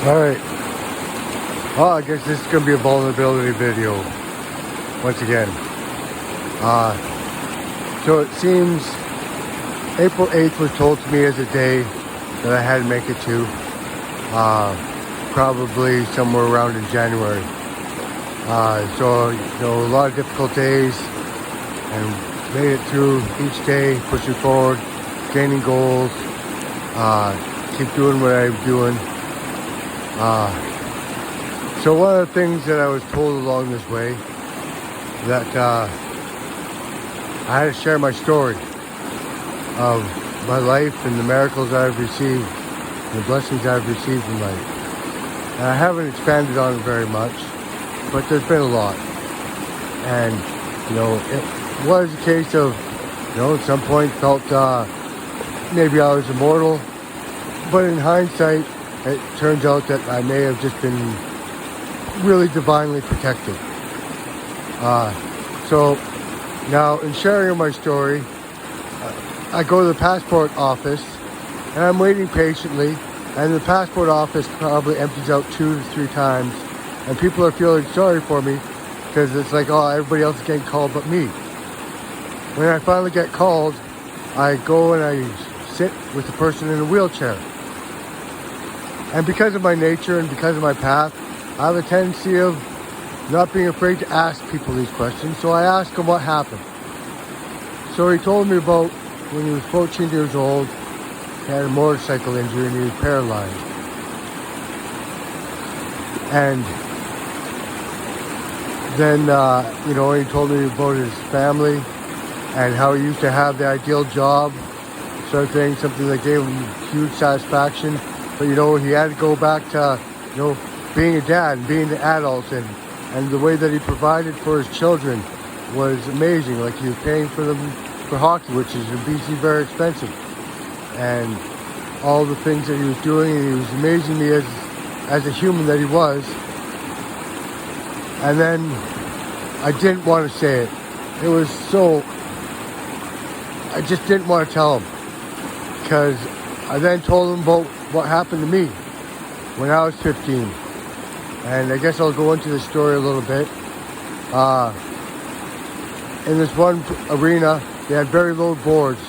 Alright, well, I guess this is going to be a vulnerability video once again. So it seems April 8th was told to me as a day that I had to make it to, probably somewhere around in January. So, a lot of difficult days, and made it through each day, pushing forward, gaining goals, keep doing what I'm doing. So one of the things that I was told along this way, that I had to share my story of my life and the miracles I've received, and the blessings I've received in life. And I haven't expanded on it very much, but there's been a lot. And, it was a case of, at some point felt maybe I was immortal, but in hindsight, it turns out that I may have just been really divinely protected. So now, in sharing my story, I go to the passport office, and I'm waiting patiently, and the passport office probably empties out 2 to 3 times, and people are feeling sorry for me, because it's like, oh, everybody else is getting called but me. When I finally get called, I go and I sit with the person in a wheelchair. And because of my nature and because of my path, I have a tendency of not being afraid to ask people these questions. So I asked him what happened. So he told me about when he was 14 years old, he had a motorcycle injury and he was paralyzed. And then, he told me about his family and how he used to have the ideal job, sort of thing, something that gave him huge satisfaction. But, he had to go back to, being a dad and being an adult, and the way that he provided for his children was amazing. Like, he was paying for them for hockey, which is in BC very expensive. And all the things that he was doing, and he was amazing me as a human that he was. And then I didn't want to say it. It was I just didn't want to tell him. Because I then told him about what happened to me when I was 15. And I guess I'll go into the story a little bit. In this one arena, they had very low boards.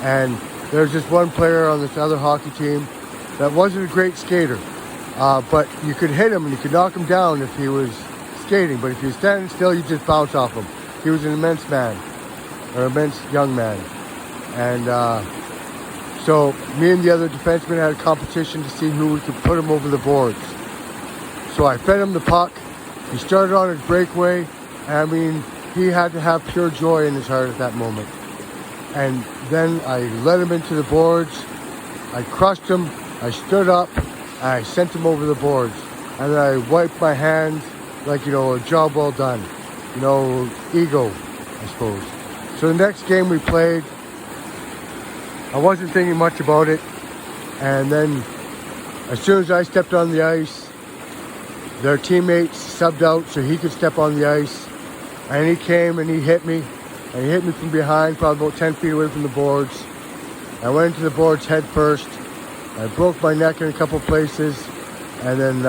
And there was just one player on this other hockey team that wasn't a great skater. But you could hit him and you could knock him down if he was skating. But if he was standing still, you just bounce off him. He was an immense young man. And so me and the other defenseman had a competition to see who we could put him over the boards. So I fed him the puck. He started on his breakaway. And he had to have pure joy in his heart at that moment. And then I led him into the boards. I crushed him. I stood up. And I sent him over the boards. And then I wiped my hands like, a job well done. Ego, I suppose. So the next game we played, I wasn't thinking much about it. And then as soon as I stepped on the ice, their teammates subbed out so he could step on the ice. And he came and he hit me. And he hit me from behind, probably about 10 feet away from the boards. I went into the boards head first. I broke my neck in a couple places. And then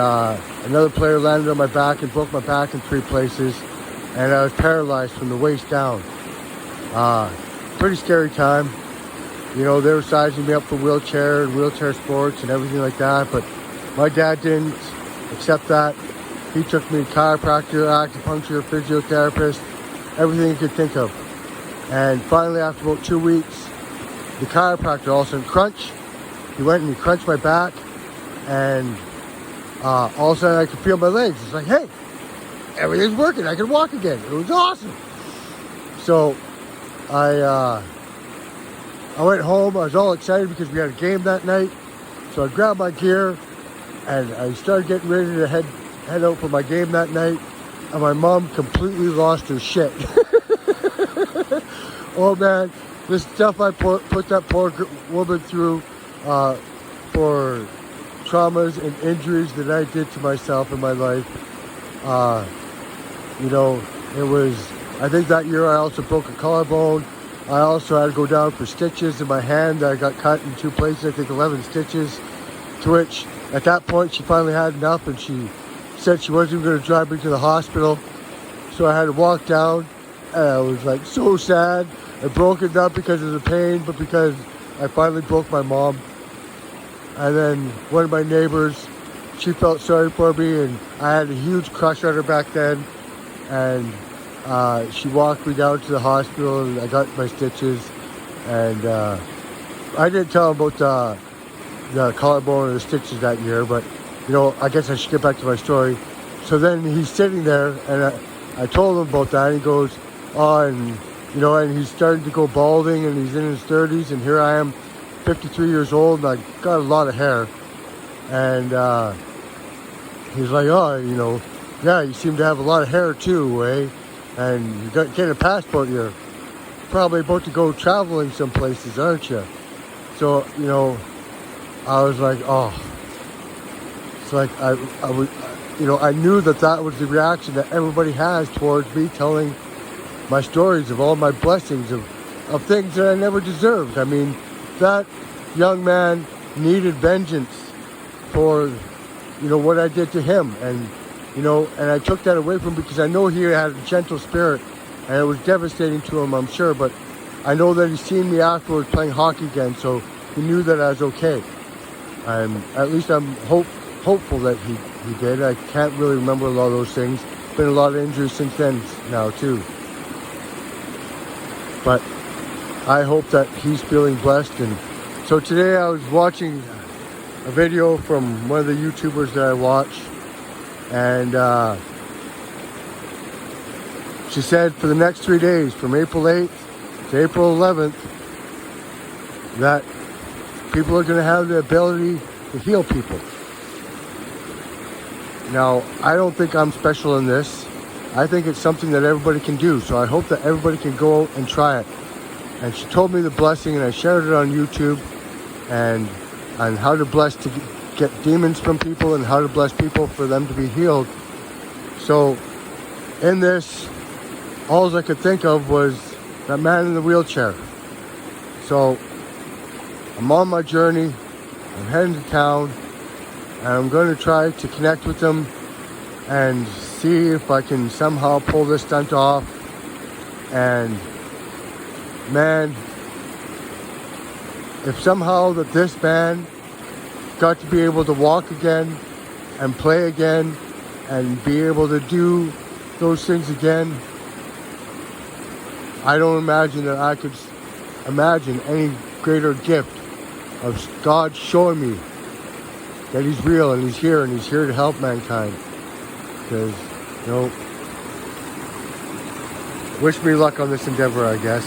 another player landed on my back and broke my back in 3 places. And I was paralyzed from the waist down. Pretty scary time. They were sizing me up for wheelchair sports and everything like that. But my dad didn't accept that. He took me to chiropractor, acupuncture, physiotherapist, everything he could think of. And finally, after about 2 weeks, the chiropractor all of a sudden crunch. He went and he crunched my back. And all of a sudden I could feel my legs. It's like, hey, everything's working. I can walk again. It was awesome. So I went home. I was all excited because we had a game that night. So I grabbed my gear and I started getting ready to head out for my game that night. And my mom completely lost her shit. Oh man, the stuff I put that poor woman through for traumas and injuries that I did to myself in my life. It was, I think that year I also broke a collarbone. I also had to go down for stitches in my hand. I got cut in 2 places, I think 11 stitches. To which, at that point, she finally had enough, and she said she wasn't going to drive me to the hospital. So I had to walk down, and I was like so sad. I broke it not because of the pain, but because I finally broke my mom. And then one of my neighbors, she felt sorry for me, and I had a huge crush on her back then. And she walked me down to the hospital, and I got my stitches. And I didn't tell him about the collarbone or the stitches that year, but I guess I should get back to my story. So then he's sitting there, and I told him about that, and he goes, oh, and he's starting to go balding, and he's in his 30s, and here I am, 53 years old, and I got a lot of hair. And he's like, oh, yeah, you seem to have a lot of hair too, eh? And you got getting a passport, you're probably about to go traveling some places, aren't you? So, I was like, oh. It's like I knew that was the reaction that everybody has towards me telling my stories of all my blessings, of things that I never deserved. I mean, that young man needed vengeance for, what I did to him. And, and I took that away from him because I know he had a gentle spirit, and it was devastating to him, I'm sure. But I know that he's seen me afterwards playing hockey again, so he knew that I was okay. At least I'm hopeful that he did. I can't really remember a lot of those things. Been a lot of injuries since then now too. But I hope that he's feeling blessed. And so today I was watching a video from one of the YouTubers that I watch, and she said for the next 3 days, from April 8th to April 11th, that people are going to have the ability to heal people. Now, I don't think I'm special in this. I think it's something that everybody can do. So I hope that everybody can go out and try it. And she told me the blessing, and I shared it on YouTube, and on how to bless to get demons from people, and how to bless people for them to be healed. So in this, all I could think of was that man in the wheelchair. So I'm on my journey. I'm heading to town, and I'm going to try to connect with them and see if I can somehow pull this stunt off. And man, if somehow that this man got to be able to walk again and play again and be able to do those things again, I don't imagine that I could imagine any greater gift of God showing me that he's real, and he's here to help mankind. Because, wish me luck on this endeavor, I guess.